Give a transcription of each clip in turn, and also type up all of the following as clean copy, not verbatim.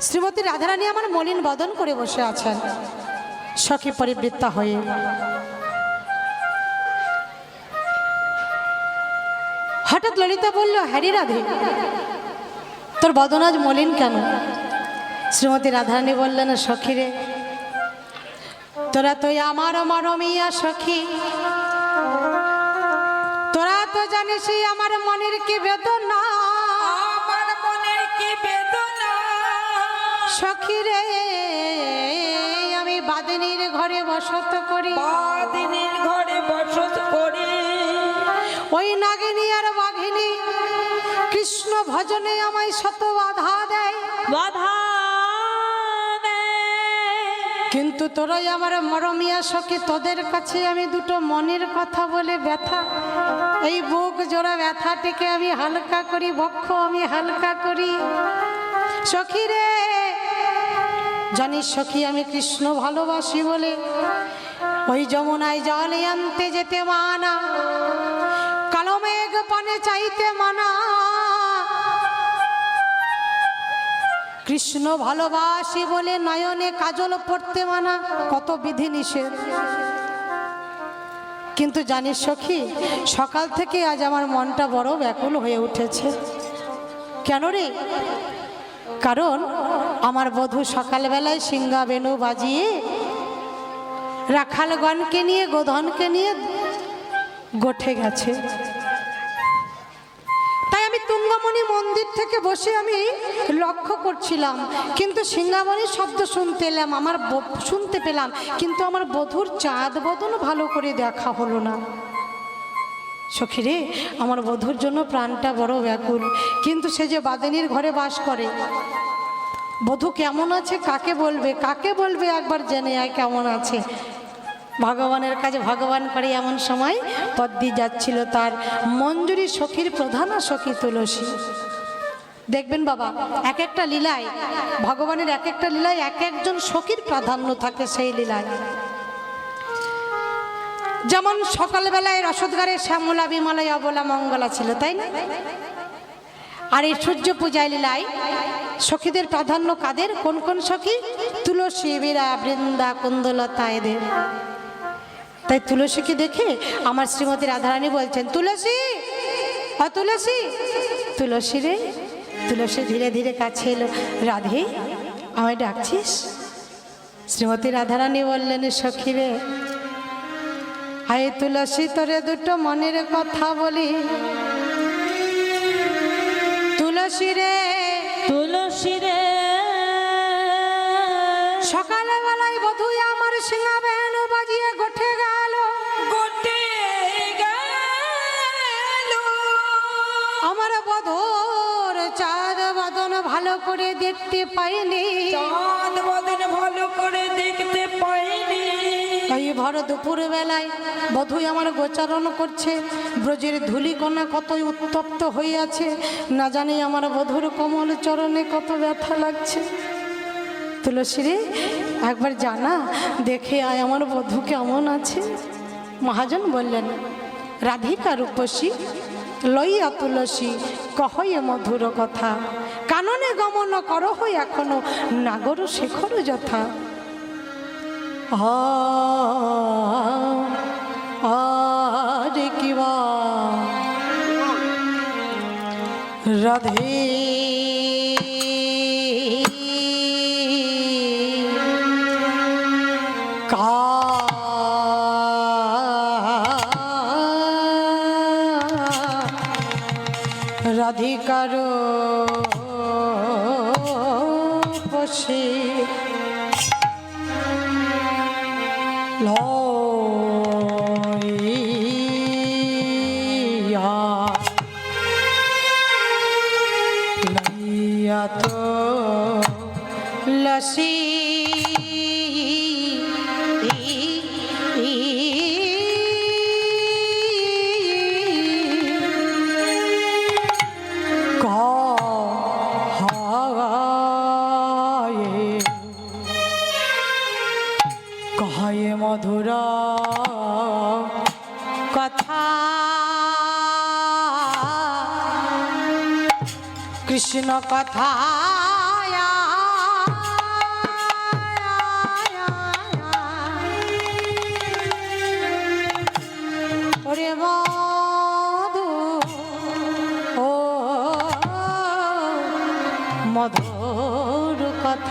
শ্রীমতী রাধারানী আমার মলিন বদন করে বসে আছেন সখী পরিবৃত্তা হয়ে। হঠাৎ ললিতা বলল, হ্যারি রাধে, তোর বদন আজ মলিন কেন? শ্রীমতী রাধারানী বললেন, সখী রে, তোরা তো আমার মরমিয়া সখী, তোরা তো জানিস আমার মনের কি বেদনা, আমার মনের কি বেদনা। সখী রে, আমি বাদিনীর ঘরে বসত করি, বাদিনীর ঘরে বসত করি। ওই নাগিনী আর বাঘিনী কৃষ্ণ ভজনে আমায় শত বাধা দেয়, বাধা কিন্তু তোরাই আমার মরমিয়া সখী, তোদের কাছে আমি দুটো মনের কথা বলে ব্যথা, এই বুক জোড়া ব্যথাটিকে আমি হালকা করি, বক্ষ আমি হালকা করি। সখী রে, জানিস সখী, আমি কৃষ্ণ ভালোবাসি বলে ওই যমুনায় জলে আনতে যেতে মানা, কালো মেঘ পানে চাইতে মানা, কৃষ্ণ ভালোবাসি বলে নয়নে কাজল পড়তে মানা, কত বিধি নিষেধ। কিন্তু জানিস সখী, সকাল থেকে আজ আমার মনটা বড় ব্যাকুল হয়ে উঠেছে। কেন রে? কারণ আমার বধূ সকালবেলায় সিংহা বেনু বাজিয়ে রাখালগণকে নিয়ে গোধনকে নিয়ে গোঠে গেছে। তাই আমি তুঙ্গামণি মন্দির থেকে বসে আমি লক্ষ্য করছিলাম, কিন্তু সিংহামণির শব্দ শুনতে এলাম, শুনতে পেলাম, কিন্তু আমার বধূর চাঁদ বদন ভালো করে দেখা হলো না। সখী রে, আমার বধূর জন্য প্রাণটা বড় ব্যাকুল, কিন্তু সে যে বাদিনীর ঘরে বাস করে, বধূ কেমন আছে কাকে বলবে, কাকে বলবে, একবার জেনে আয় কেমন আছে। ভগবানের কাছে ভগবান করে এমন সময় পথ দিয়ে যাচ্ছিল তার মঞ্জুরি সখীর প্রধান সখী তুলসী। দেখবেন বাবা, এক একটা লীলায়, ভগবানের এক একটা লীলায় এক একজন সখীর প্রাধান্য থাকে। সেই লীলায় যেমন সকালবেলায় রসদগারে শ্যামলা বিমলায় অবলা মঙ্গলা ছিল, তাই না? আর এই সূর্য পূজায় লীলায় সখীদের প্রাধান্য কাদের? কোন কোন সখী? তুলসী, বীরা, বৃন্দা, কুন্দলতা এদের। তাই তুলসীকে দেখে আমার শ্রীমতী রাধারানী বলছেন, তুলসী, তুলসী, তুলসী রে। তুলসী ধীরে ধীরে কাছে এলো। রাধে, আমায় ডাকছিস? শ্রীমতী রাধারানী বললেন, সখী রে, হায় তুলসী, তোরে দুটো মনের কথা বলি। তুলসী রে, তুলসী রে, সকালবেলায় বধূ আমার সিংহা বেনু বাজিয়ে গোঠে গেল, গোটে গেল। আমার বধূর চাঁদ বদন ভালো করে দেখতে পাইনি, চাঁদ বদন ভালো করে দেখতে পাইনি। এই ভর দুপুর বেলায় বধূ আমার গোচারণ করছে, ব্রজের ধূলিকণা কতই উত্তপ্ত হয়ে আছে, না জানি আমার বধূর কোমল চরণে কত ব্যথা লাগছে। তুলসী রে, একবার জানা দেখে আয় আমার বধূ কেমন আছে। মহাজন বললেন, রাধিকা রূপসী লইয়া তুলসী কহয়ে মধুর কথা, কাননে গমন করহ এখনো নাগর শেখর যথা। আরে কিবা রাধে, রাধিকার বসে লইয়া তো লসি কহে মধুর কথা, কৃষ্ণ কথা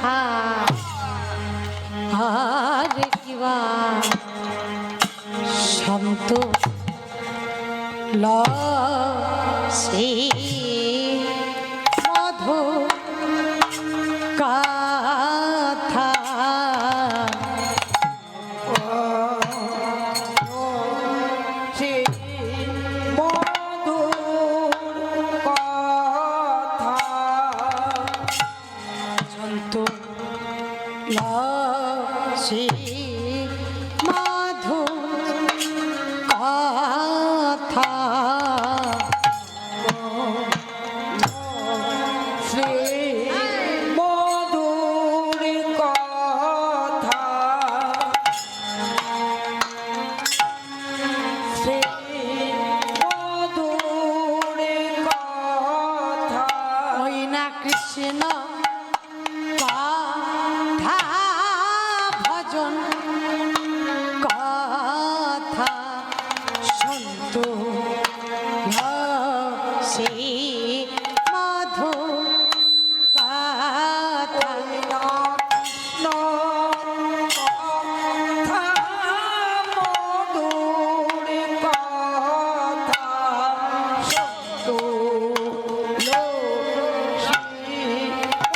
কথা আর কিবা শান্ত লসে মধু কথা সে মধুর কথা শান্ত লসে মধু কথা সে মধুর কথা সে মধুর কথা ওই না কৃষ্ণ কথা ভজন কথা সন্ত সে মাধু কথা কৃষ্ণ কথা মধুর কথা সত্য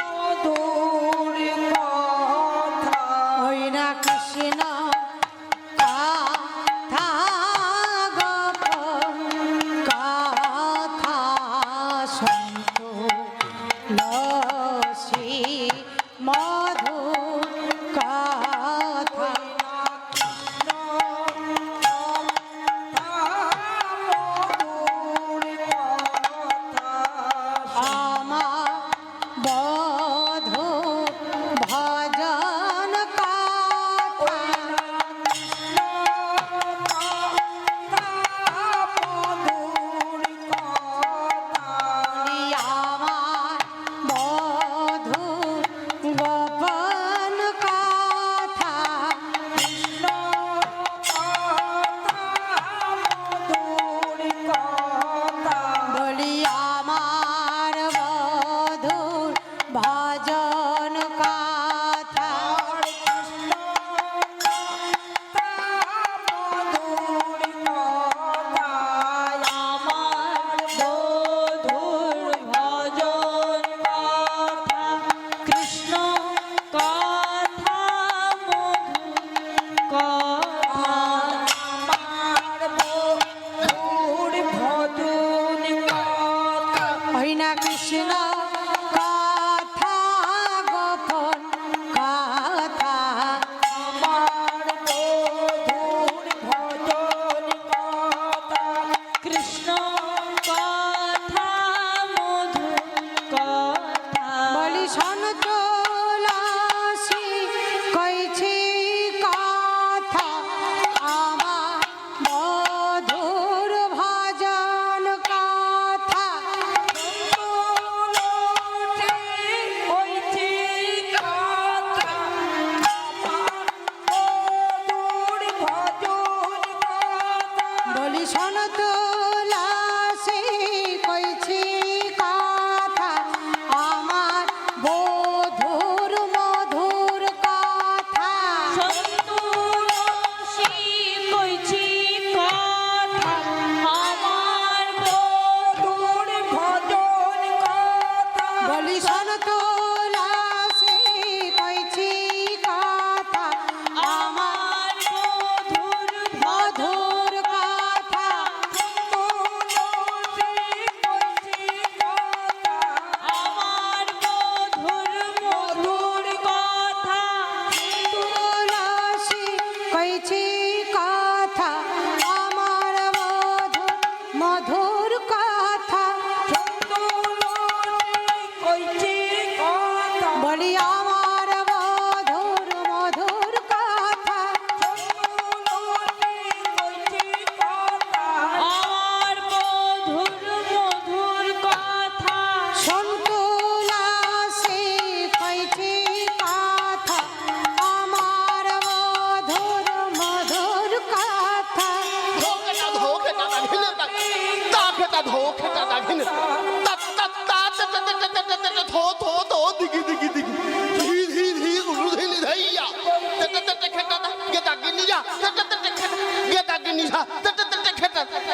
মধুর কথা ওই না কৃষ্ণ কথা গোপন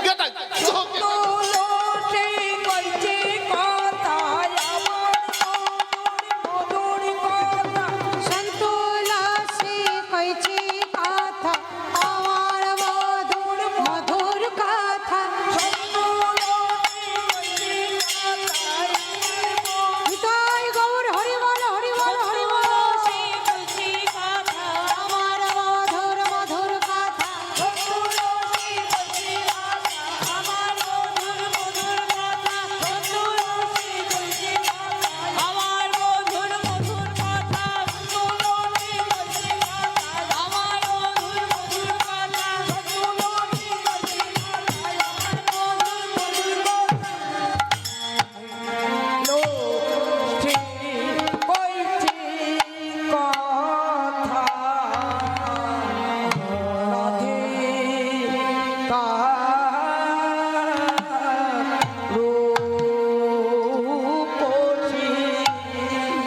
গেটাই তুলসী কইছে কথা আমার মধুর কথা সন্তুলসী কইছি কথা আমার মধুর মধুর কথা নিতাই গৌর হরি বল হরি বল হরি বল আমার মধুর মধুর কথা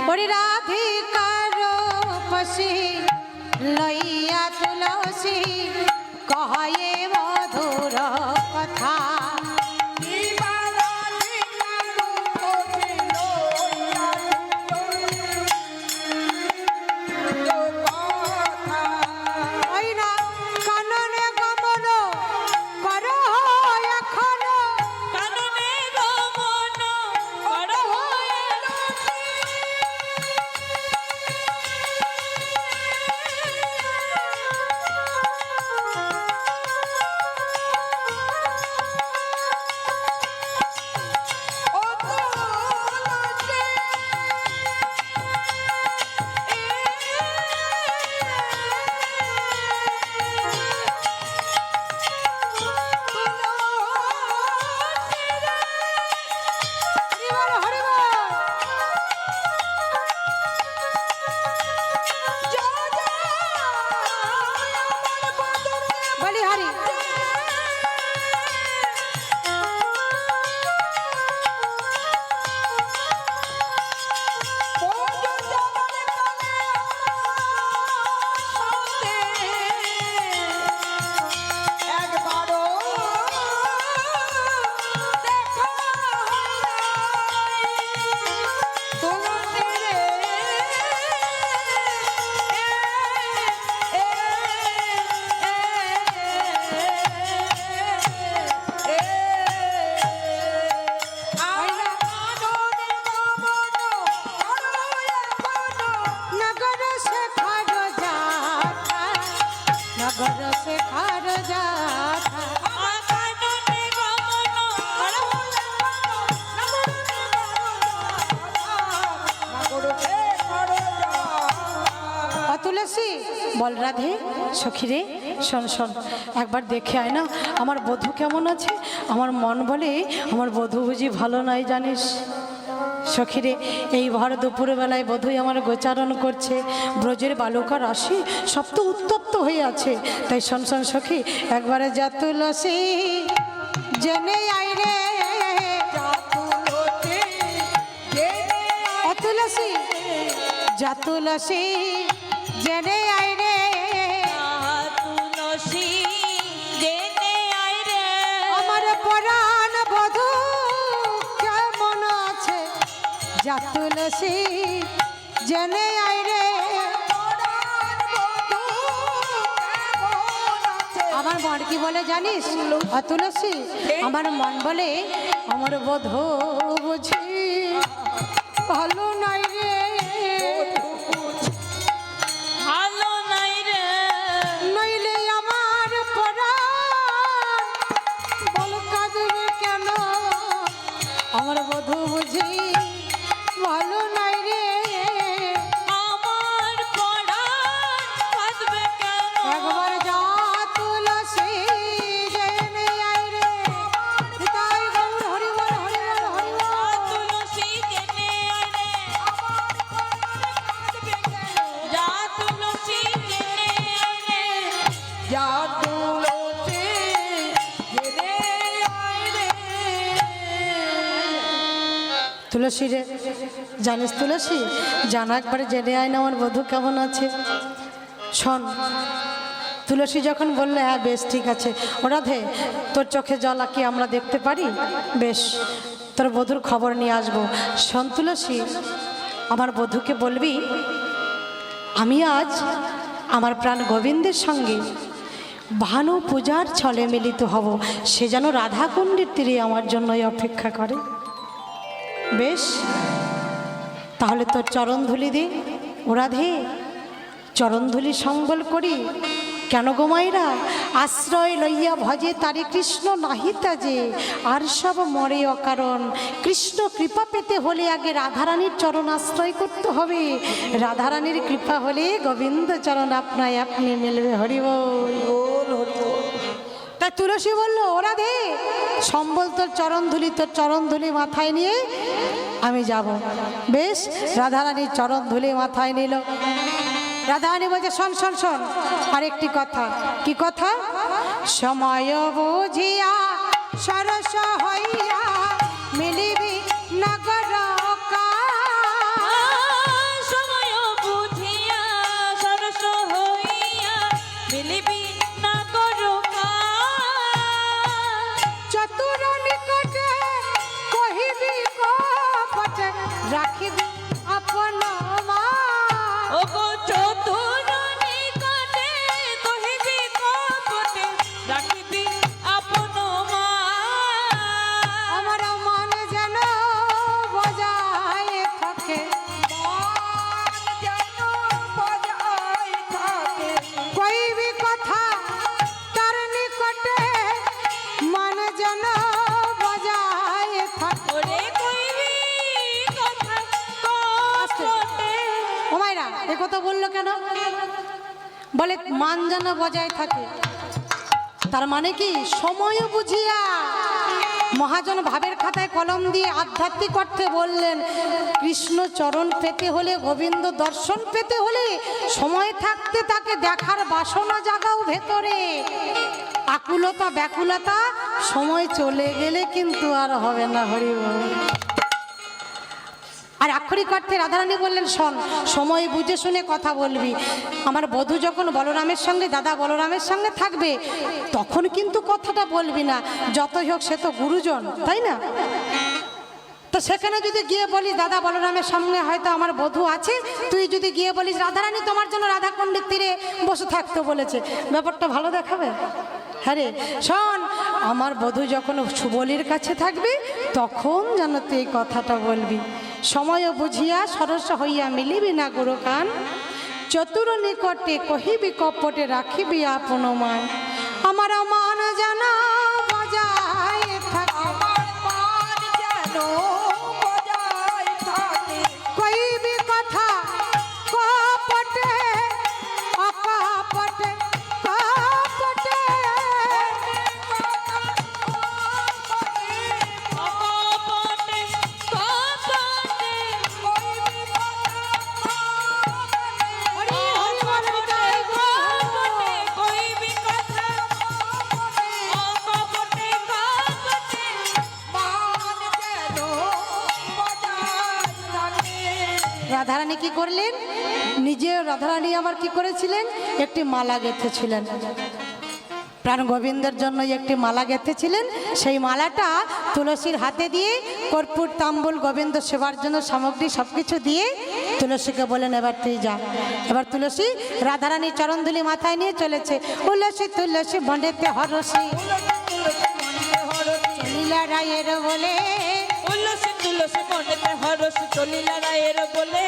ওরে রাধিকার পশি লইয়া তুলসী কহে মধুর কথা ওই না কাননে গমন করো এখনো হরি বল হরি বল বলি হরি নগর সে খার যাথা নগর সে খার যাথা তুলসী বল রাধে সখীরে শোন শোন একবার দেখে আয় না আমার বধূ কেমন আছে আমার মন বলে আমার বধূ বুঝি ভালো নাই জানিস সখীরে এই ভর দুপুরবেলায় বধূই আমার গোচারণ করছে ব্রজের বালুকা রাশি সব তো উত্তপ্ত হয়ে আছে তাই শোন শোন সখী একবারে যা তুলসী জেনে আই রে তুলসী যা তুলসী জেনে আই রে আমার পরাণ বধূ কেমন আছে যা তুলসী জেনে আই রে আমার মন কি বলে জানিস তুলসী আমার মন বলে আমার বধূ বুঝি ভালো নাই রে নইলে আমার পরাণ বল কাঁদবে কেন আমার বধূ বুঝি ভালো নাই রে একবার যা তুলসী জেনে আই রে নিতাই গৌর হরি বল হরি বল হরি বল তুলসী রে জানিস তুলসী জানা একবারে জেনে আয় না আমার বধূ কেমন আছে শোন তুলসী যখন বললে হ্যাঁ বেশ ঠিক আছে, ও রাধে তোর চোখে জল কি আমরা দেখতে পারি? বেশ, তোর বধূর খবর নিয়ে আসবো। শোন তুলসী, আমার বধূকে বলবি আমি আজ আমার প্রাণ গোবিন্দের সঙ্গে ভানু পূজার ছলে মিলিত হব, সে যেন রাধাকুণ্ডের তীরে আমার জন্যই অপেক্ষা করে। বেশ, তাহলে তোর চরণধুলি দে। ও রাধে, চরণধুলি সম্বল করি কেন গো মায়েরা? আশ্রয় লইয়া ভজে তারে কৃষ্ণ নাহিতা যে, আর সব মরে অকারণ। কৃষ্ণ কৃপা পেতে হলে আগে রাধারানীর চরণ আশ্রয় করতে হবে। রাধারানীর কৃপা হলে গোবিন্দ চরণ আপনায় আপনি মিলবে। হরি বল। তা তুলসী বলল, ও রাধে সম্বল তোর চরণধুলি মাথায় নিয়ে আমি যাব। বেশ, রাধারানীর চরণধুলি মাথায় নিল। রাধারানী বলছে শোন শোন শোন, আরেকটি কথা। কি কথা? সময় বুঝিয়া সরস হইয়া মিলিবি নগর সময় বুঝিয়া সরস হইয়া মিলিবি নগর চতুর নিকটে কহিবি কপটে রাখিবি আপন মা। ও গো চতুর নিকটে কহিবি কপটে রাখিবি আপন মা। আমার মন যেন বজায় থাকে, কইবি কথা তার নিকটে, মন যেন বজায় থাকে। ওরে কইবি কথা কপটে। ও মায়েরা, এ কথা বললো কেন? বলে মান যেন বজায় থাকে। তার মানে কি? সময় বুঝিয়া। মহাজন ভাবের খাতায় কলম দিয়ে আধ্যাত্মিক অর্থে বললেন, কৃষ্ণ চরণ পেতে হলে, গোবিন্দ দর্শন পেতে হলে সময় থাকতে তাকে দেখার বাসনা জাগাও ভেতরে। আকুলতা ব্যাকুলতা সময় চলে গেলে কিন্তু আর হবে না। হরি বল। আর আক্ষরিক অর্থে রাধারানী বললেন, শোন, সময় বুঝে শুনে কথা বলবি। আমার বধূ যখন বলরামের সঙ্গে, দাদা বলরামের সঙ্গে থাকবে, তখন কিন্তু কথাটা বলবি না। যতই হোক সে তো গুরুজন, তাই না? তো সেখানে যদি গিয়ে বলিস দাদা বলরামের সামনে হয়তো আমার বধূ আছে, তুই যদি গিয়ে বলিস রাধারানী তোমার জন্য রাধাকুণ্ডের তীরে বসে থাকতে বলেছে, ব্যাপারটা ভালো দেখাবে? হ্যাঁ রে, শোন, আমার বধূ যখন সুবলির কাছে থাকবে তখন যেন তুই এই কথাটা বলবি। সময় বুঝিয়া সরস হইয়া মিলিবি না গুরুকান, চতুর নিকটে কহিবি কপটে রাখিবি আপন মান। আমার মান যেন বজায় থাকে, কইবি কথা কপটে অকপটে কপটে। কপটে কপটে হরি হরি বল জয় গো। কপটে কইবি কথা কপটে কপটে রাধারানী কি করলেন? নিজে রাধারানী আবার কি করেছিলেন? একটি মালা গেঁথেছিলেন। প্রাণ গোবিন্দের জন্য একটি মালা গেঁথেছিলেন। সেই মালাটা তুলসীর হাতে দিয়ে কর্পূর তাম্বুল গোবিন্দ সেবার জন্য সামগ্রী সবকিছু দিয়ে তুলসীকে বলেন এবার তুই যা। এবার তুলসী রাধারানীর চরণধুলি মাথায় নিয়ে চলেছে। তুলসী তুলসী বন্ডেতে হরসি লীলা রায়ের বলে, তুলসী তুলসী মনেতে হরস চলিলা রায়ের বলে,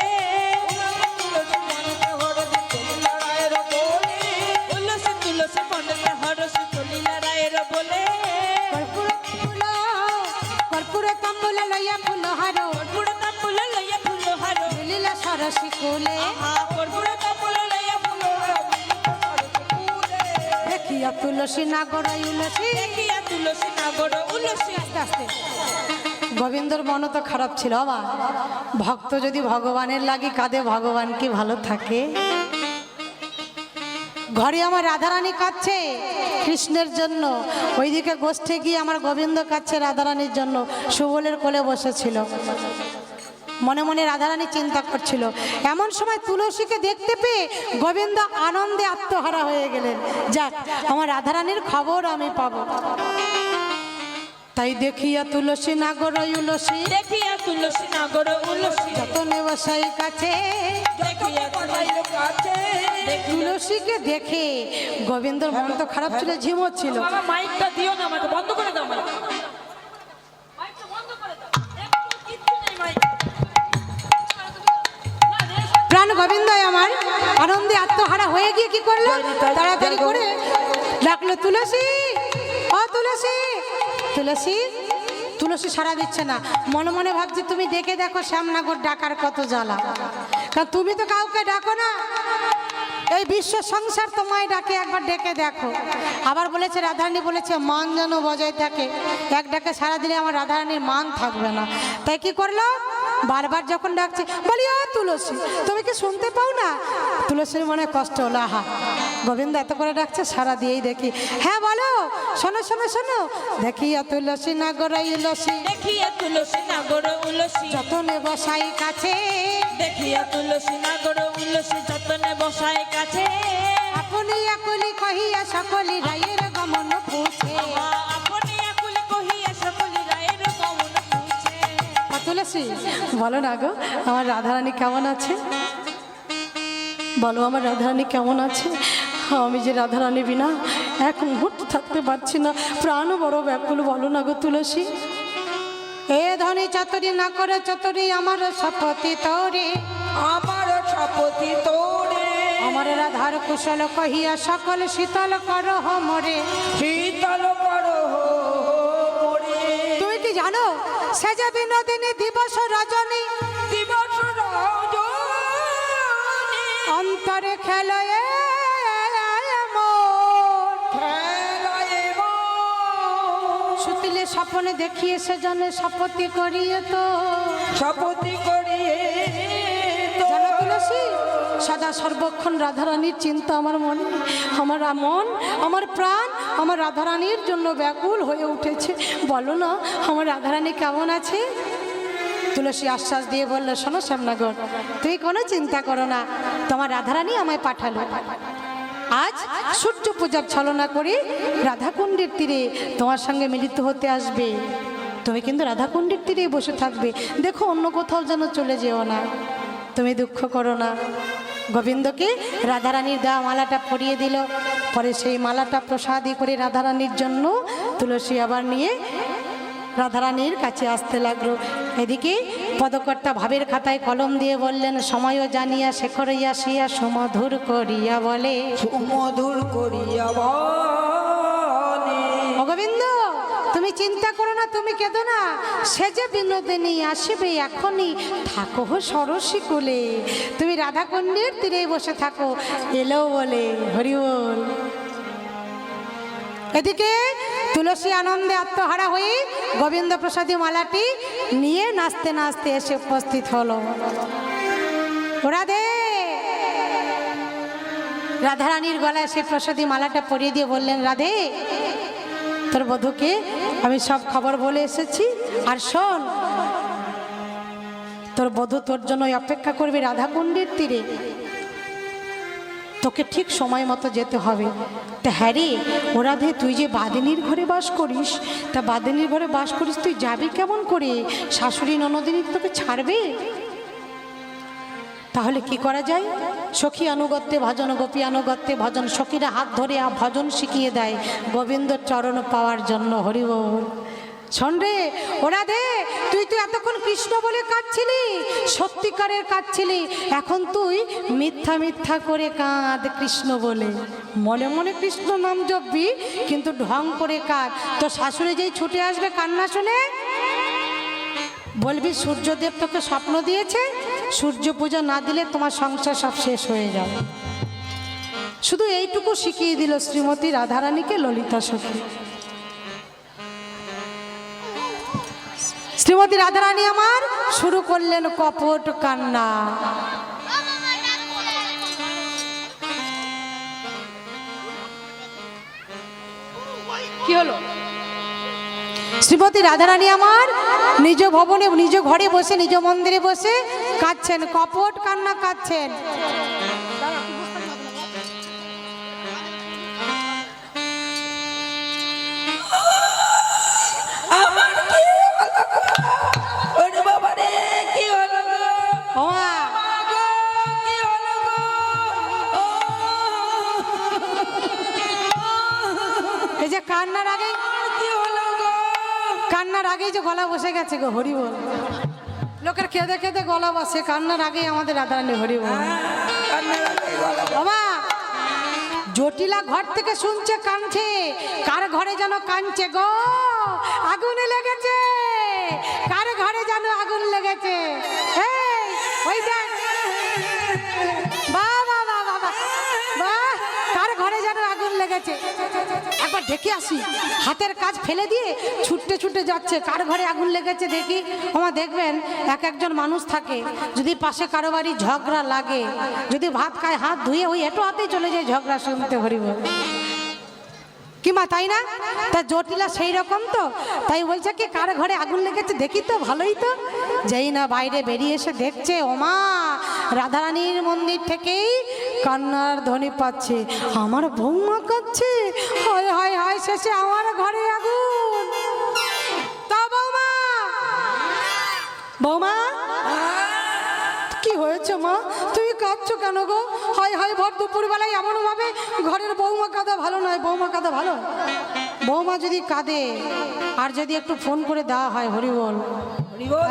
তুলসী তুলসী মনেতে হরস চলিলা রায়ের বলে, কর্পূর তাম্বুল লইয়া ফুল হারো, কর্পূর তাম্বুল লইয়া ফুল হারো, লীলা সরসী কুলে কর্পূর তাম্বুল লইয়া ফুল হারো, দেখিয়া তুলসী নাগর উলসী। দেখিয়া তুলসী নাগর উলসী। আস্তে আস্তে গোবিন্দর মন তো খারাপ ছিল। বাবা, ভক্ত যদি ভগবানের লাগি কাঁদে, ভগবান কি ভালো থাকে? ঘরে আমার রাধারানী কাঁদছে কৃষ্ণের জন্য, ওইদিকে গোষ্ঠে গিয়ে আমার গোবিন্দ কাঁদছে রাধারানীর জন্য। সুবলের কোলে বসেছিল। মনে মনে রাধারানী চিন্তা করছিল। এমন সময় তুলসীকে দেখতে পেয়ে গোবিন্দ আনন্দে আত্মহারা হয়ে গেলেন। যাক, আমার রাধারানীর খবর আমি পাবো। তাই দেখিয়া তুলসী নাগর উলসী, দেখিয়া তুলসী নাগর উলসী, যতনে বসাই কাছে, দেখিয়া তুলসীকে দেখে গোবিন্দর মন তো খারাপ ছিল, ঝিমোচ্ছিল। বাবা মাইকটা দিও না, আমাকে বন্ধ করে দাও। মাইকটা বন্ধ করে দাও, একটু কিচ্ছু নেই মাইক। প্রাণ গোবিন্দ আমার আনন্দে আত্মহারা হয়ে গিয়ে কি করলো, তাড়াতাড়ি করে ডাকলো তুলসী, ও তুলসী। তুলসী তুলসী সাড়া দিচ্ছে না। মনে মনে ভাবছি তুমি ডেকে দেখো, শ্যামনগর ডাকার কত জ্বালা, কারণ তুমি তো কাউকে ডাকো না। এই বিশ্ব সংসার তোমায় ডাকে, একবার ডেকে দেখো। আবার বলেছে রাধারানী বলেছে মান যেন বজায় থাকে, এক ডাকে সাড়া দিলে আমার রাধারানীর মান থাকবে না। তাই কি করলো, বারবার যখন ডাকছে বলি ও তুলসী, তুমি কি শুনতে পাও না? তুলসীর মনে কষ্ট হলো, আহা গোবিন্দ এত করে ডাকছে, সারা দিয়েই দেখি। হ্যাঁ বলো, শোনো শোনো শোনো। দেখিয়া তুলসী নাগর উলসী, দেখিয়া তুলসী নাগর উলসী, যতনে বসাই কাছে, দেখিয়া তুলসী নাগর উলসী, যতনে বসায় কাছে। আপনি আকুলি কহিয়া সকলি রায়ের গমন পুছে। আপনি আকুলি কহিয়া সকলি রায়ের গমন পুছে। তুলসী বলো না গো, আমার রাধারানী কেমন আছে? বলো আমার রাধারানী কেমন আছে? আমি যে রাধারানী বিনা এক মুহূর্ত থাকতে পারছি না, প্রাণ বড় ব্যাকুল। বলো না গো তুলসী। এ ধনী চতরি না করে চতরি আমার শপথি তোরে, আমার শপথি তোরে, আমার রাধার কুশল কহিয়া সকল শীতল করো মোরে। শীতল করো মোরে। তুমি কি জানো সে যে বিনোদিনী দিবস রজনী, দিবস রজনী, অন্তরে খেলো খেলায় মন, সুতিলে স্বপ্নে দেখিয়ে সে জনে শপথি করিয়ে তো। শপথি করিয়ে জানো তুলসী, সদা সর্বক্ষণ রাধারানীর চিন্তা আমার মনে, আমার মন আমার প্রাণ আমার রাধারানীর জন্য ব্যাকুল হয়ে উঠেছে। বলো না আমার রাধারানী কেমন আছে? তুলসী আশ্বাস দিয়ে বললো, শোনো শ্যামনগর, তুমি কোনো চিন্তা করো না, তোমার রাধারানী আমায় পাঠালো। আজ সূর্য পূজার ছলনা করে রাধাকুণ্ডের তীরে তোমার সঙ্গে মিলিত হতে আসবে। তুমি কিন্তু রাধাকুণ্ডের তীরে বসে থাকবে, দেখো অন্য কোথাও যেন চলে যেও না। তুমি দুঃখ করো না। গোবিন্দকে রাধারানীর দেওয়া মালাটা পরিয়ে দিল। পরে সেই মালাটা প্রসাদী করে রাধারানীর জন্য তুলসী আবার নিয়ে রাধারানীর কাছে আসতে লাগলো। এদিকে পদকর্তা ভাবের খাতায় কলম দিয়ে বললেন, সময়ও জানিয়া শেখর আসিয়া সুমধুর করিয়া বলে, সুমধুর করিয়া বলে। ও গোবিন্দ তুমি চিন্তা করো না, তুমি কেঁদো না, সে যে বিনোদিনী আসবে এখনই, থাকো সরসী কোলে, তুমি রাধাকুণ্ডের তীরে বসে থাকো, এলো বলে। হরি বল। এদিকে তুলসী আনন্দে আত্মহারা হয়ে গোবিন্দ প্রসাদী মালাটি নিয়ে নাচতে নাচতে এসে উপস্থিত হলো। রাধে, রাধারানীর গলায় সেই প্রসাদী মালাটা পরিয়ে দিয়ে বললেন, রাধে তোর বধূকে আমি সব খবর বলে এসেছি, আর শোন তোর বধূ তোর জন্য অপেক্ষা করবে রাধাকুণ্ডের তীরে, তোকে ঠিক সময় মতো যেতে হবে। তা হ্যাঁ রে, ও রাধে তুই যে বাদিনীর ঘরে বাস করিস, তা বাদিনীর ঘরে বাস করিস, তুই যাবি কেমন করে? শাশুড়ি ননদিনী তোকে ছাড়বে? তাহলে কি করা যায়? সখী আনুগত্যে ভজন, গোপী আনুগত্যে ভজন, সখীরা হাত ধরে ভজন শিখিয়ে দেয় গোবিন্দর চরণ পাওয়ার জন্য। হরি বল। শোন রে ওরা দে, তুই তো এতক্ষণ কৃষ্ণ বলে কাঁদছিলি, সত্যিকারের কাঁদছিলি, এখন তুই মিথ্যা মিথ্যা করে কাঁদ কৃষ্ণ বলে, মনে মনে কৃষ্ণ নাম জপবি কিন্তু ঢং করে কাঁদ। তো শাশুড়ি যেই ছুটে আসবে কান্না শুনে, বলবি সূর্যদেব তোকে স্বপ্ন দিয়েছে, সূর্য পূজা না দিলে তোমার সংসার সব শেষ হয়ে যাবে। শুধু এইটুকু শিখিয়ে দিল শ্রীমতী রাধারানীকে ললিতা সখী। শ্রীমতী রাধারানী আমার শুরু করলেন কপট কান্না। কি হলো? শ্রীমতী রাধারানী আমার নিজ ভবনে, নিজ ঘরে বসে, নিজ মন্দিরে বসে কাঁদছেন, কপট কান্না কাঁদছেন। আমার কি হলো গো? ওরে বাবা রে, কি হলো গো? ওমা, মা গো, কি হলো গো? ও, এই যে কান্নার আগে, কি হলো গো? কান্নার আগেই যে গলা বসে গেছে গো, হরি বল। লোকের খেতে খেতে গলা বসে, কান্নার আগেই আমাদের রাধারানী, হরি বল। কান্নার আগে গলা বসে। বাবা, জটিলা ঘর থেকে শুনছে কাঁদছে, কার ঘরে যেন কাঁদছে গো, আগুনে লেগেছে, কার ঘরে যেন আগুন লেগেছে। এই, ওই দেখ, বাহ বাহ বাহ বাহ বাহ, বাহ, কার ঘরে যেন আগুন লেগেছে। একবার দেখে আসি। হাতের কাজ ফেলে দিয়ে ছুটতে ছুটে যাচ্ছে, কার ঘরে আগুন লেগেছে দেখি। আমার দেখবেন এক একজন মানুষ থাকে, যদি পাশে কারো বাড়ি ঝগড়া লাগে, যদি ভাত খায় হাত ধুয়ে ওই এটো হাতেই চলে যায় ঝগড়া শুনতে, হরিব কি মা, তাই না? তা জটিলা সেই রকম তো, তাই বলছে কি কার ঘরে আগুন লেগেছে দেখি তো, ভালোই তো। যেই না বাইরে বেরিয়ে এসে দেখছে, ওমা রাধারানীর মন্দির থেকেই কান্নার ধ্বনি পাচ্ছে, আমার বৌমা কাঁদছে, হায় হায় হায়, শেষে আমার ঘরে আগুন। তা বৌমা, বৌমা কি হয়েছে মা, তুমি কাঁদছো কেন গো? হায় হায়, ভর দুপুরবেলায় এমন ভাবে ঘরের বৌমা কাঁদা ভালো নয়, বৌমা কাঁদা ভালো। বৌমা যদি কাঁদে আর যদি একটু ফোন করে দেওয়া হয়, হরি বল,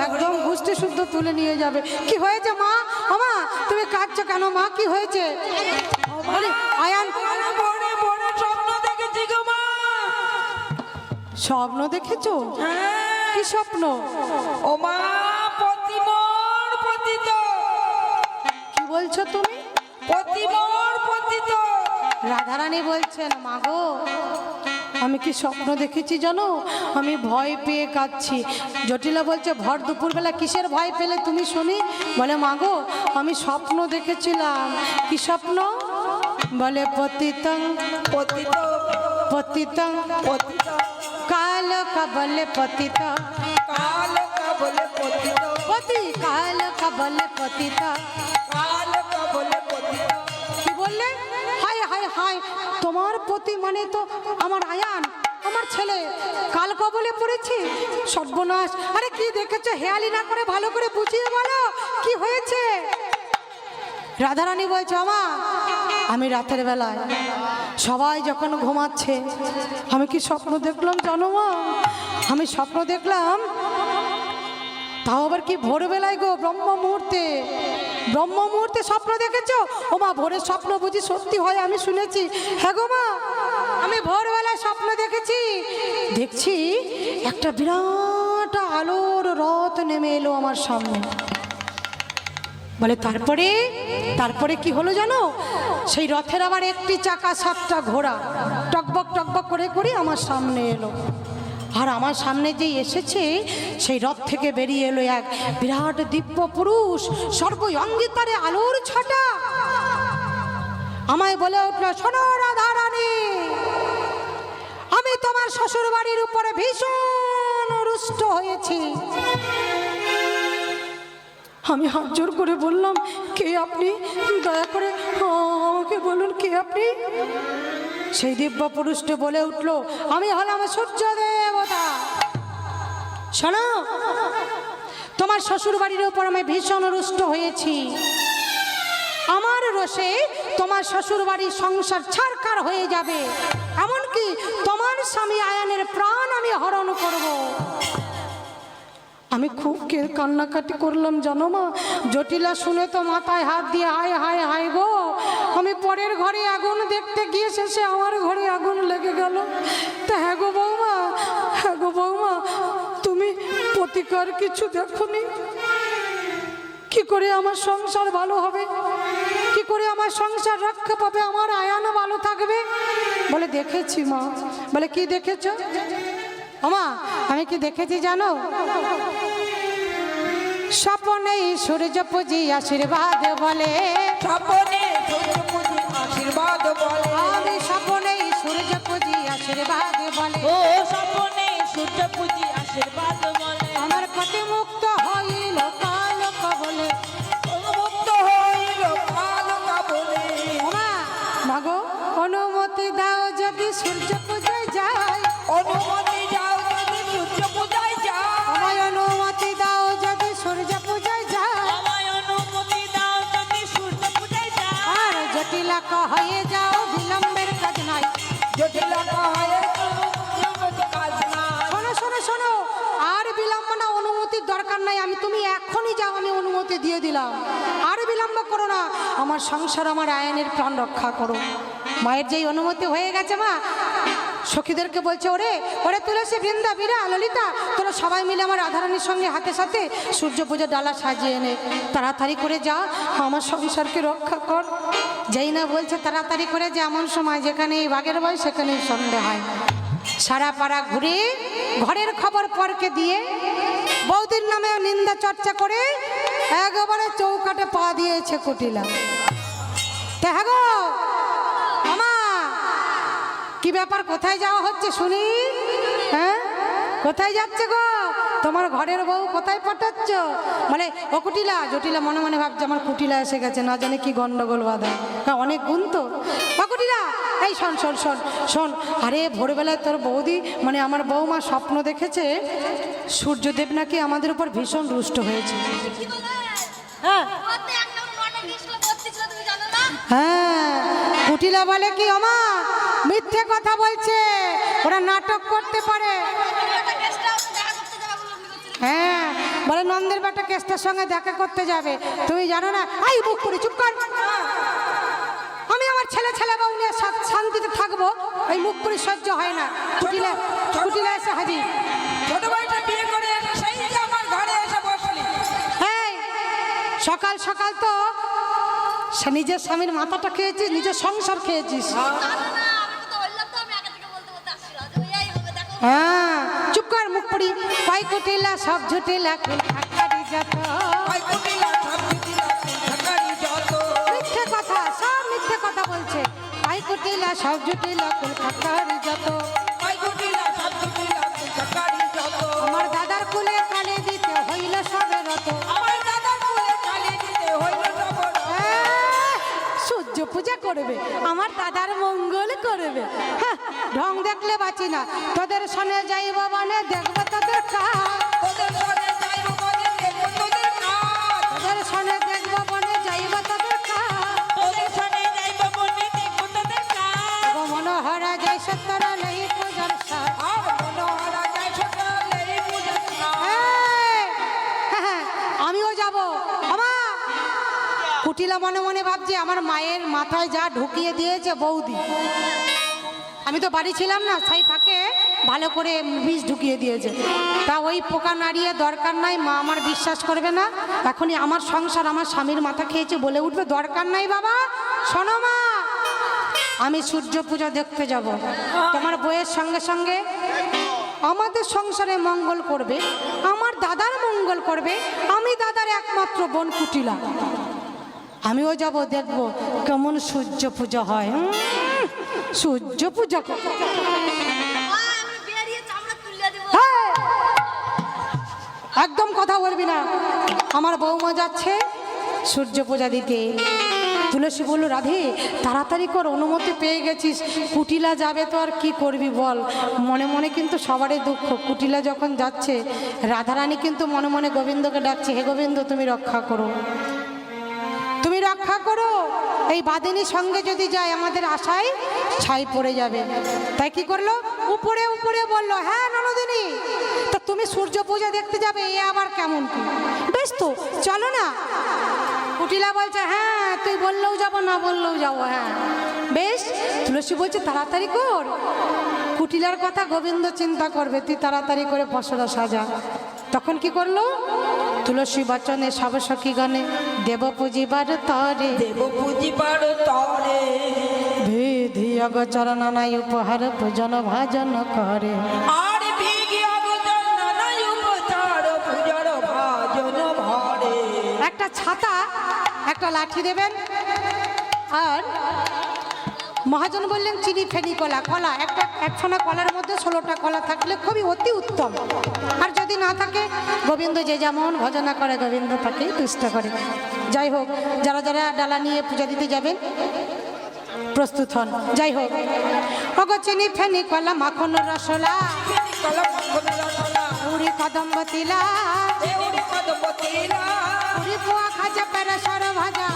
একদম গুষ্টি শুদ্ধ তুলে নিয়ে যাবে। কি হয়েছে মা? আমা তুমি কাঁদছো কেন মা, কি হয়েছে? বলি, আয়ান, বড়ে বড়ে স্বপ্ন দেখেছি গো মা। স্বপ্ন দেখেছো? কি স্বপ্ন? ও মা, পতিমর পতিত। কি বলছো তুমি? পতিমর পতিত। রাধারানী বলছেন, মা গো আমি কি স্বপ্ন দেখেছি জানো, আমি ভয় পেয়ে কাঁদছি। জটিলা বলছে, ভর দুপুরবেলা কিসের ভয় পেলে তুমি শুনি? বলে, মা গো আমি স্বপ্ন দেখেছিলাম। কি স্বপ্ন? বলে, পতিতং পতিত পতিতং পতিত কাল কবলে পতিত, কাল কবলে পতিত, পতি কাল কবলে পতিত। কাল কবলে পতিত। কি বললে? হায় হায় হায়, তোমার পতি মানে তো আমার আয়ান, আমার ছেলে কাল কবলে পড়েছে, সর্বনাশ। আরে কি দেখেছো, হেয়ালি না করে ভালো করে বুঝিয়ে বলো কি হয়েছে। রাধারানী বলছে, আমা আমি রাতের বেলায় সবাই যখন ঘুমাচ্ছে আমি কি স্বপ্ন দেখলাম জানো মা? আমি স্বপ্ন দেখলাম, তাও আবার কি ভোরবেলায় গো, ব্রহ্ম মুহূর্তে। ব্রহ্ম মুহূর্তে স্বপ্ন দেখেছো? ও মা, ভোরের স্বপ্ন বুঝি সত্যি হয়? আমি শুনেছি। হ্যাঁ গো মা, আমি ভোরবেলায় স্বপ্ন দেখেছি। দেখছি একটা বিরাট আলোর রথ নেমে এলো আমার সামনে। বলে, তারপরে তারপরে কি হলো জানো? সেই রথের আবার একটি চাকা, 7টা ঘোড়া টকবক টকবক করে করে আমার সামনে এলো। আর আমার সামনে যেই এসেছে, সেই রথ থেকে বেরিয়ে এলো এক বিরাট দিব্য পুরুষ, সর্বঙ্গিতারে আলোর ছটা। আমায় বলে উঠলো, শোনো রাধারানী, আমি তোমার শ্বশুর বাড়ির উপরে ভীষণ রুষ্ট হয়েছি। আমি হাত জোর করে বললাম, কে আপনি? দয়া করে আমাকে বলুন, কে আপনি? সেই দিব্য পুরুষটি বলে উঠলো, আমি হলাম সূর্য দেবতা। শোনো, তোমার শ্বশুর বাড়ির উপর আমি ভীষণ রুষ্ট হয়েছি। আমার রোষে তোমার শ্বশুর বাড়ির সংসার ছারখার হয়ে যাবে, এমনকি তোমার স্বামী আয়ানের প্রাণ আমি হরণ করব। আমি খুব কান্নাকাটি করলাম জানো মা। জটিলা শুনে তো মাথায় হাত দিয়ে হায় হায় হায় গো, আমি পরের ঘরে আগুন দেখতে গিয়ে শেষে আমার ঘরে আগুন লেগে গেল। তা হ্যাঁ গো বৌমা, হ্যাঁ গো বৌমা, তুমি প্রতিকার কিছু দেখোনি? কি করে আমার সংসার ভালো হবে, কি করে আমার সংসার রক্ষা পাবে, আমার আয়ানও ভালো থাকবে? বলে, দেখেছি মা। বলে, কি দেখেছো? ওমা, আমি কি দেখেছি জানো? স্বপ্নে সূর্য পুজি আশীর্বাদ বলে, স্বপ্নে সূর্য পুজি আশীর্বাদ বলে, আমি স্বপ্নে সূর্য পুজি আশীর্বাদ বলে, ও স্বপ্নে সূর্য পুজি দরকার নাই, তুমি এখনই যাও, আমি অনুমতি দিয়ে দিলাম। আর বিলম্ব করো না, আমার সংসার আমার আয়নের প্রাণ রক্ষা করো। মায়ের যেই অনুমতি হয়ে গেছে, মা সখীদেরকে বলছে, ওরে ওরে তুলসী, বৃন্দা, বীরা, ললিতা, তোরা সবাই মিলে আমার রাধারানীর সঙ্গে হাতে সাথে সূর্য পুজোর ডালা সাজিয়ে এনে তাড়াতাড়ি করে যা, আমার সংসারকে রক্ষা কর। যেই না বলছে তাড়াতাড়ি করে যে, এমন সময় যেখানে বাঘের ভয় সেখানেই সন্দেহ হয়। সারা পাড়া ঘুরে ঘরের খবর পরকে দিয়ে বৌদির নামে নিন্দা চর্চা করে একেবারে চৌকাটে পা দিয়েছে কুটিলা। তে হ্যাঁ গো আমা, কি ব্যাপার, কোথায় যাওয়া হচ্ছে শুনি? হ্যাঁ, কোথায় যাচ্ছে গো? তোমার ঘরের বউ কোথায় পাঠাচ্ছ? মানে ও কুটিলা, জটিলা মনে মনে ভাবছে আমার কুটিলা এসে গেছে, না জানে কি গন্ডগোল বাঁধা, অনেক গুণ তো। ও কুটিলা, এই শোন শোন শোন শোন, আরে ভোরবেলায় তোর বৌদি মানে আমার বৌমা স্বপ্ন দেখেছে সূর্যদেব নাকি আমাদের উপর ভীষণ রুষ্ট হয়েছে। হ্যাঁ হ্যাঁ, কুটিলা বলে কি ওমা মিথ্যে কথা বলছে, ওরা নাটক করতে পারে। হ্যাঁ, বলে নন্দের বেটা কেষ্টার সঙ্গে দেখা করতে যাবে, তুমি জানো না? আই মুখ করে চুপ কর, আমি আমার ছেলে ছেলে বউ নিয়ে শান্তিতে থাকবো, এই মুখ করে সহ্য হয় না। কুটিলা কুটিলা এসে হাজির। ছোট ভাইটা বিয়ে করে এসে সেই যে আমার ঘরে এসে বসলি। এই সকাল সকাল তো সে নিজের স্বামীর মাথাটা খেয়েছিস, নিজের সংসার খেয়েছিস। হ্যাঁ, চুপ কর, মুখ পড়ি। পাই কুটিলা সব ঝুটিলা কুলখাকারি যত, মিথ্যে কথা, সব মিথ্যে কথা বলছে। পাই কুটিলা সব ঝুটিলা কুলখাকারি যত, আমার দাদার কুলে কালে দিতে হইল সবে রত। সূর্য পূজা করবে, আমার দাদার মঙ্গল করবে। হ্যাঁ, ঢং দেখলে বাঁচি না, তোদের সনে যাইব বনে দেখবো তোদের কাজ, তোদের সনে দেখবো বনে যাইব তোদের কাজ। মনোহরা যাই সত্তর নেই পূজার সাথ, আমিও যাবো। কুটিলা মনে মনে ভাবছে আমার মায়ের মাথায় যা ঢুকিয়ে দিয়েছে বৌদি, আমি তো বাড়ি ছিলাম না, সেই ফাঁকে ভালো করে বিষ ঢুকিয়ে দিয়েছে। তা ওই পোকা নাড়িয়ে দরকার নাই, মা আমার বিশ্বাস করবে না, এখনই আমার সংসার আমার স্বামীর মাথা খেয়েছে বলে উঠবে, দরকার নাই বাবা। শোনো মা, আমি সূর্য পূজা দেখতে যাব, তোমার বইয়ের সঙ্গে সঙ্গে আমাদের সংসারে মঙ্গল করবে, আমার দাদার মঙ্গল করবে, আমি দাদার একমাত্র বোন কুটিলা, আমিও যাব, দেখবো কেমন সূর্য পূজা হয়। সূর্য পূজা একদম কথা বলবি না, আমার বৌমা যাচ্ছে সূর্য পূজা দিতে। তুলসী বলল, রাধে তাড়াতাড়ি কর, অনুমতি পেয়ে গেছিস, কুটিলা যাবে তো আর কি করবি বল। মনে মনে কিন্তু সবারই দুঃখ, কুটিলা যখন যাচ্ছে রাধারানী কিন্তু মনে মনে গোবিন্দকে ডাকছে, হে গোবিন্দ তুমি রক্ষা করো, তুমি রক্ষা করো, এই বাদিনীর সঙ্গে যদি যায় আমাদের আশায় ছাই পড়ে যাবে। তাই কি করলো, উপরে উপরে বলল, হ্যাঁ ননদিনী, তা তুমি সূর্য পূজা দেখতে যাবে, এ আবার কেমন কি, বেশ তো চলো না। কুটিলা বলছে, হ্যাঁ তুই বললেও যাবো, না বললেও যাবো, হ্যাঁ বেশ। তুলসী বলছে, তাড়াতাড়ি কর, কুটিলার কথা গোবিন্দ চিন্তা করবে, তুই তাড়াতাড়ি করে পশরা সাজা। তখন কি করলো, তুলসী বচনে সব সখীগণে দেব পুজিবার তরে, বিধি অগোচর নানাই উপহার পূজন ভাজন করে। একটা ছাতা, একটা লাঠি দেবেন, আর মহাজন বললেন চিনি ফেনি কলা, কলা একখানা কলার মধ্যে 16টা কলা থাকলে খুবই অতি উত্তম, আর যদি না থাকে গোবিন্দ যে যেমন ভজনা করে গোবিন্দ তাকেই তুষ্ট করে। যাই হোক, যারা যারা ডালা নিয়ে পূজা দিতে যাবেন প্রস্তুত হন। যাই হোক, ওগো চিনি ফেনি কলা মাখন রসলা, পুরি কদম্ব তিলা, পুরি পোয়া খাজা পেরাসর ভাজা,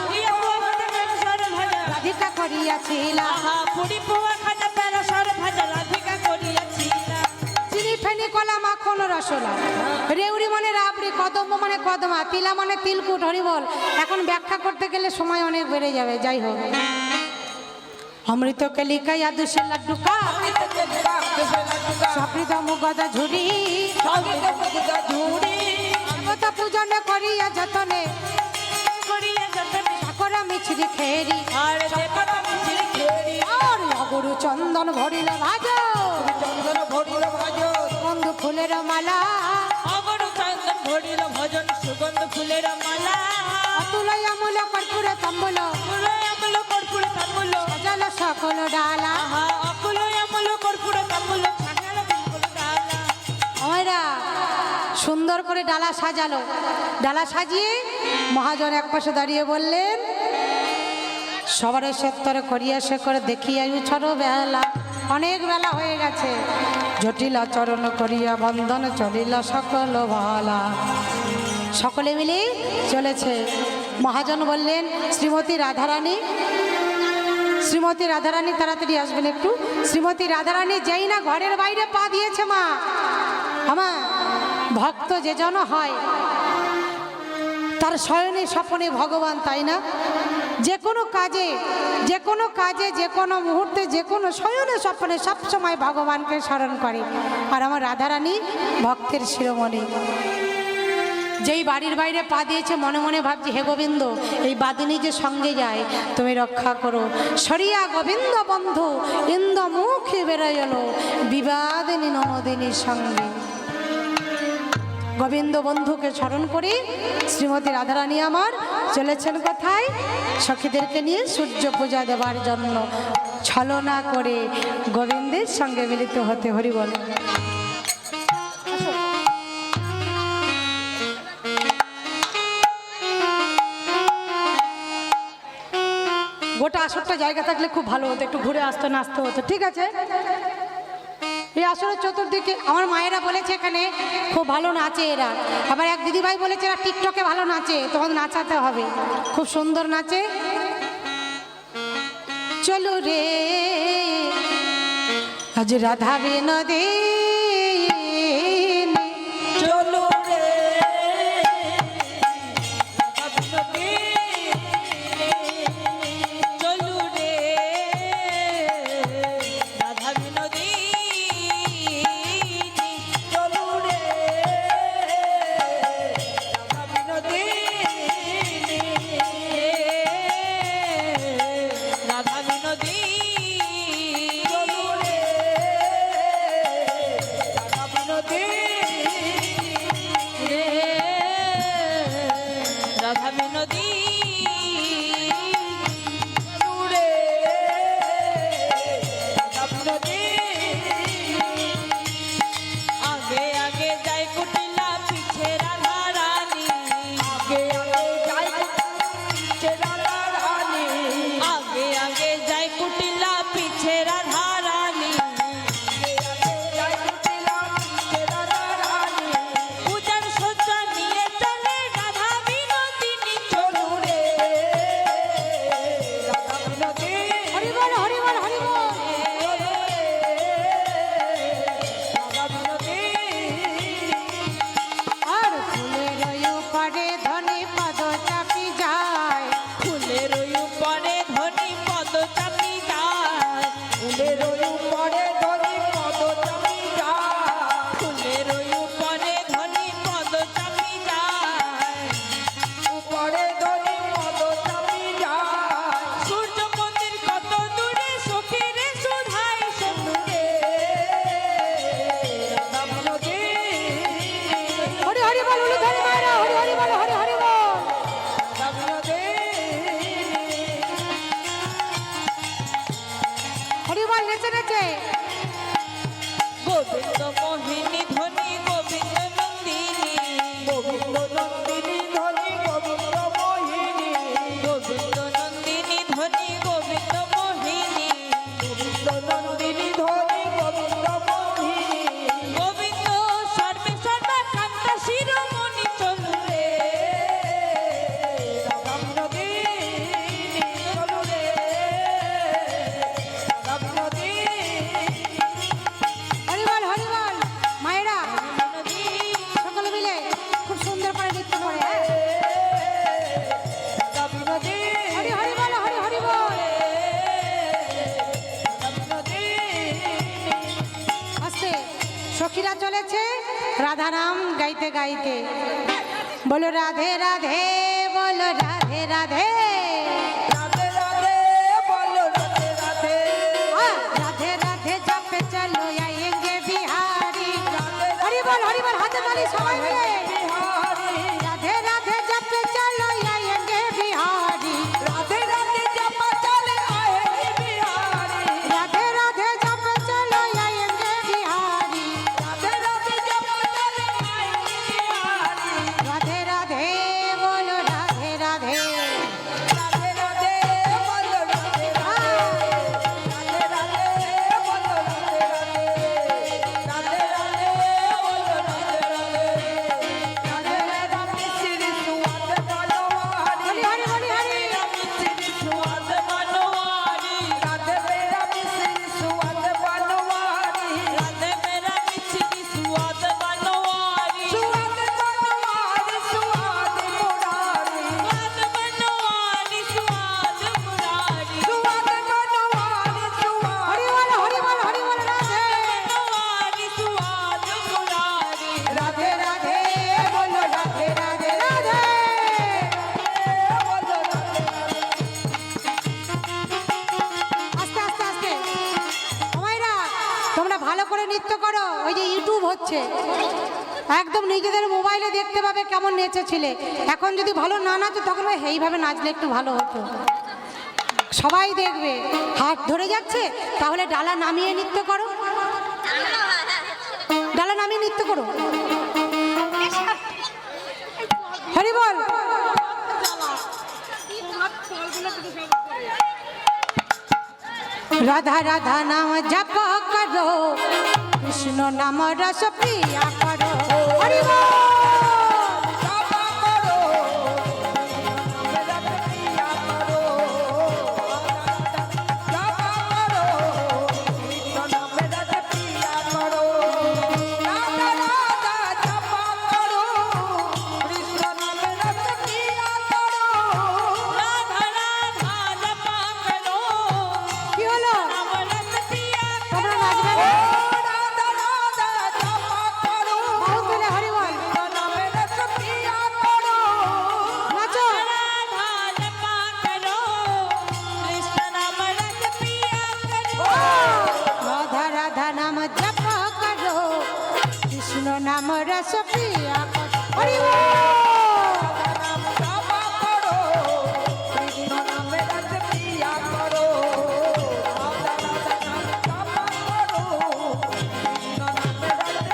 রাধিকা করিয়াছিলা, চিনি ফেনি চিনি কলা মাখন রসলা, রেউড়ি মানে রাবড়ি, কদম্ব মানে কদমা, তিলা মানে তিলকুট, হরিবল। এখন ব্যাখ্যা করতে গেলে সময় অনেক বেড়ে যাবে, যাই হোক। অমৃত কলিকা ইয়াদুসে লাড্ডু কা, সপ্রিত মুগদা ঝুড়ি, দেবতা পূজনে করিয়া যতনে, ঠাকুরা মিছরি খেরি, আর অগুরু চন্দন ভরিল ভাজ, সুগন্ধ ফুলের মালা, সুগন্ধ ফুলের মালা, অতুলয় আমূল কর্পূর তাম্বুল, সাজালো সকল ডালা। আমারা সুন্দর করে ডালা সাজালো। ডালা সাজিয়ে মহাজন এক পাশে দাঁড়িয়ে বললেন, সবার সেত্তরে করিয়া সে করে দেখিয়া ছড়ো বেলা, অনেক বেলা হয়ে গেছে। জটিল আচরণ করিয়া বন্ধন চলিল সকল ভালা। সকলে মিলে চলেছে। মহাজন বললেন, শ্রীমতী রাধারানী, শ্রীমতী রাধারানী তাড়াতাড়ি আসবেন একটু। শ্রীমতী রাধারানী যেই না ঘরের বাইরে পা দিয়েছে, মা আমার ভক্ত যে জন হয় তার শয়নে স্বপনে ভগবান, তাই না? যে কোনো কাজে, যে কোনো কাজে, যে কোনো মুহূর্তে, যে কোনো শয়নে স্বপনে সবসময় ভগবানকে স্মরণ করে। আর আমার রাধারানী ভক্তের শিরোমণি। যেই বাড়ির বাইরে পা দিয়েছে মনে মনে ভাবছি, হে গোবিন্দ, এই বাদিনী যে সঙ্গে যায় তুমি রক্ষা করো। সরিয়া গোবিন্দ বন্ধু ইন্দ মুখে বেরোয়ল, বিবাদিনী ননদিনীর সঙ্গে। গোবিন্দ বন্ধুকে স্মরণ করে শ্রীমতী রাধারানী আমার চলেছেন কোথায়? সখীদেরকে নিয়ে সূর্য পূজা দেবার জন্য। ছলনা করে গোবিন্দের সঙ্গে মিলিত হতে। হরি বল। গোটা আসরটা জায়গা থাকলে খুব ভালো হতো, একটু ঘুরে আসতে নাচতে হতো, ঠিক আছে? এই আসরের চতুর্দিকে আমার মায়েরা বলেছে এখানে খুব ভালো নাচে এরা। আবার এক দিদিভাই বলেছে এরা টিকটকে ভালো নাচে, তোমাদের নাচাতে হবে, খুব সুন্দর নাচে। চলো রে আজ রাধা বিনোদে, চলো রে চলেছে রাধা নাম গাইতে গাইতে। বলো রাধে রাধে, বলো রাধে রাধে, রাধে রাধে বলো রাধে রাধে, রাধে রাধে জপে চলো আয়েঙ্গে বিহারি। হরি বল হরি বল, হাতে তালি সবাই মিলে। বিহারি রাধে রাধে জপে চলো আয়েঙ্গে বিহারি, রাধে রাধে জপা চলে আয়ে বিহারি, রাধে রাধে জপে চলো আয়েঙ্গে বিহারি। রাধে রাধে জপা চলে আয়ে বিহারি, রাধে রাধে বলো রাধে রাধে, রাধে রাধে বলো রাধে রাধে, রাধে রাধে বলো রাধে রাধে, রাধে রাধে বলো রাধে রাধে, রাধে রাধে শ্রী সুয়াদ বনवारी, হরি হরি হরি হরি। श्री सुवाद बनवारी, राधे मेरा श्री सुवाद बनवारी, রাধে মেরা মিছরি সুয়াদ বানওয়ারি, सुवाद बनवारी सुवाद मुरारी, সুয়াদ বানওয়ারি, সুয়াদ মুরারি, सुवाद बनवारी सुवाद হরি বল হরি বল হরি বল রাধে। বানওয়ারি, সুয়াদ মুরারি, राधे राधे बोलो राधे राधे রাধে। बोलो राधे আস্তে আস্তে আস্তে সময়রা তোমরা ভালো করে নৃত্য করো। ওই যে ইউটিউব হচ্ছে, একদম নিজেদের মোবাইলে দেখতে পাবে কেমন নেচেছিলে। এখন যদি ভালো না নাচো তখন ওই এইভাবে নাচলে একটু ভালো হতো, সবাই দেখবে। হাত ধরে যাচ্ছে, তাহলে ডালা নামিয়ে নৃত্য করো, ডালা নামিয়ে নৃত্য করো। হরি বল। রাধা রাধা নাম জপ করো, কৃষ্ণ নাম রস প্রিয়া করো। হরি বল। जापा करो मेरा प्रिया करो, जापा करो कृष्ण मेरा प्रिया करो, राधा राधा जापा करो कृष्ण मेरा प्रिया करो, রাধা রাধা জপা করো, কি হলো, অমরত প্রিয়া তোমরা নাচবে না? राधा राधा जापा करो বাহু তুলে হরি বল, कृष्ण मेरा प्रिया करो, নাচো। রাধা জপা করো, কৃষ্ণ নাম রস প্রিয়া করো, রাধা রাধা নাম জপ করো, কৃষ্ণ নাম রস প্রিয়া করো। হরি বল। जापा करो कृष्ण मेरा प्रिया करो, राधा राधा जापा करो कृष्ण मेरा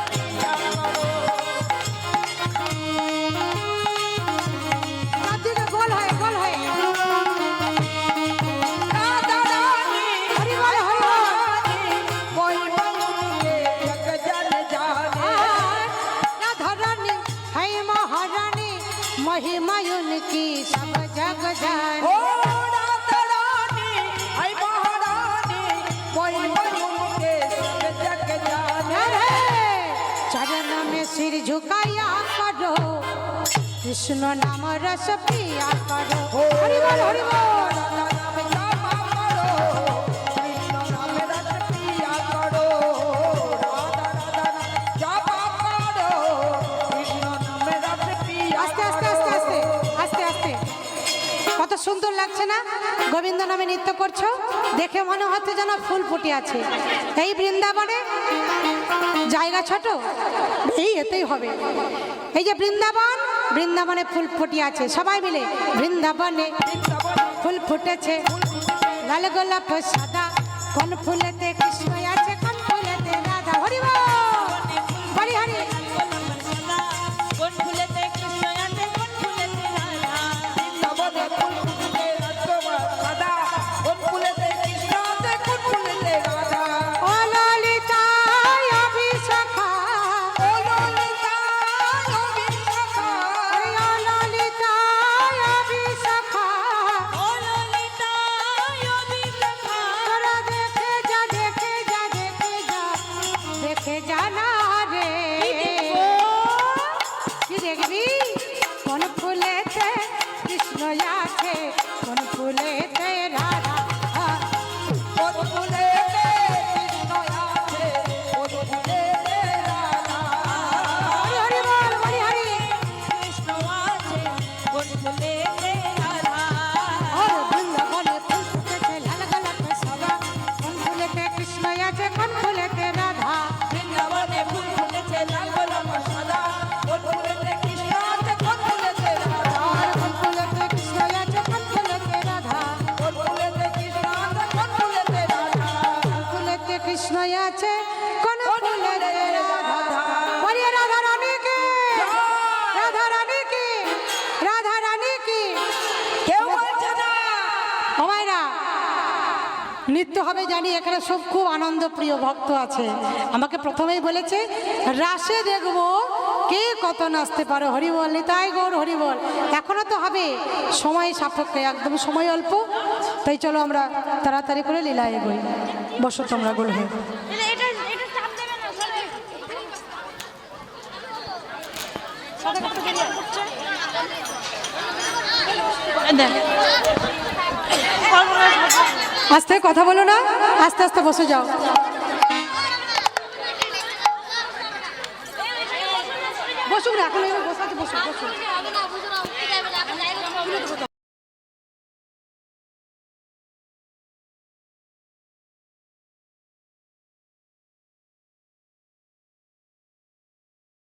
प्रिया करो, চারদিকে গোল হয়ে গোল হয়ে। राधा रानी হরি বল হরি বল। कोई के जग जन जाने, राधा रानी है महारानी, महिमा उनकी सब जग जाने। ओ राधा रानी आई महारानी कोई के सब जग जाने, अरे, चरण में सिर झुकाया करो, कृष्ण नाम रस पिया करो। हरि बोल हरि बोल। राधा नाम जापा करो कृष्ण नाम रस पिया करो, राधा राधा जापा करो कृष्ण नाम रस पिया আস্তে আস্তে আস্তে আস্তে আস্তে আস্তে। কত সুন্দর লাগছে না, গোবিন্দ নামে নৃত্য করছো, দেখে মনে হচ্ছে যেন ফুল ফুটে আছে। এই বৃন্দাবনে জায়গা ছোট, এই এতেই হবে। এই যে বৃন্দাবন, বৃন্দাবনে ফুল ফুটে আছে, সবাই মিলে বৃন্দাবনে ফুল ফুটেছে, লাল গোলাপ সাদা, কোন ফুলেতে কৃষ্ণ আছে, কোন ফুলেতে রাধা। হরি বল হরি হরি। কোন ফুলেতে কৃষ্ণ আছে, কোন ফুলেতে রাধা, सबने फूल फूले रतवा सदा, उन फूलेते कृष्ण से कुन फूलेते राधा, ও ললিতা অভিষেকা, ओ ललिता गोविंदा, ও ললিতা অভিষেকা, ও ললিতা অভিষেকা, তোরা দেখে যা দেখে যা জানি এখানে সব খুব আনন্দপ্রিয় ভক্ত আছে। আমাকে প্রথমেই বলেছে রাসে দেখবো কে কত নাচতে পারে। হরিবল, নিতাই গৌর হরিবল। এখনো তো হবে, সময় সাপেক্ষে, একদম সময় অল্প। তাই চলো আমরা তাড়াতাড়ি করে লীলা এগোই। বসো তোমরা গোল হয়ে। আস্তে কথা বলো না, আস্তে আস্তে বসে যাও। বসুক না, এখন বসাতে বসুক, বসুক।